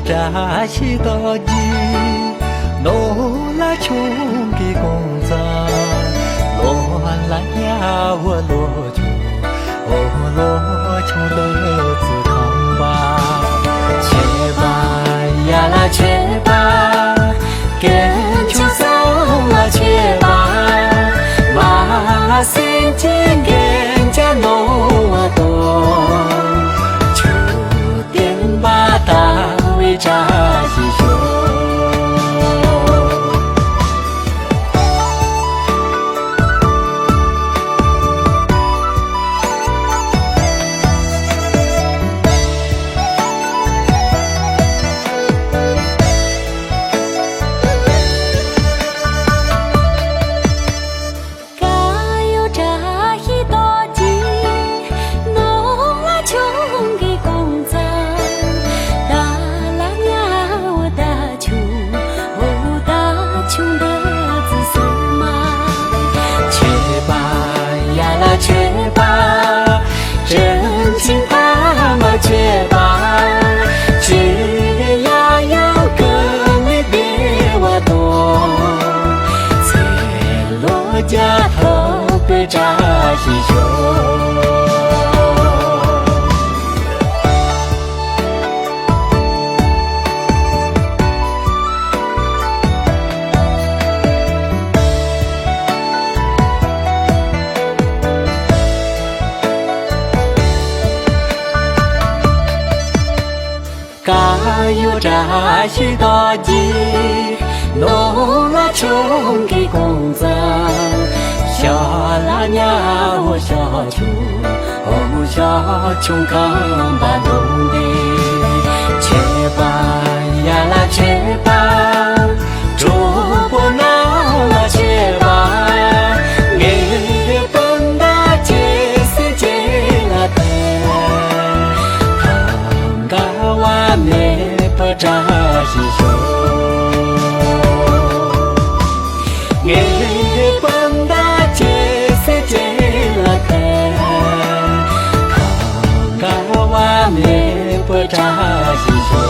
扎西多吉，诺拉琼给公子，罗拉呀我罗琼，罗琼的子康吧，切吧呀啦切吧，跟秋桑啦切吧，马先见跟家诺瓦多。扎西熊，嘎有扎西多吉，诺拉琼给公子。穷的子孙嘛，切吧呀啦切吧，真情他妈切吧，切呀要跟你别我多，切罗家头别扎西熊。嘎有扎西多吉，诺拉琼给公子，小拉娘我小琼，哦小琼康巴弄的，切吧呀啦切吧，主播闹啦切吧，你本大姐是姐啦的。me pa cha si sho nge panda che se che la khe khang ga wa me pa cha si sho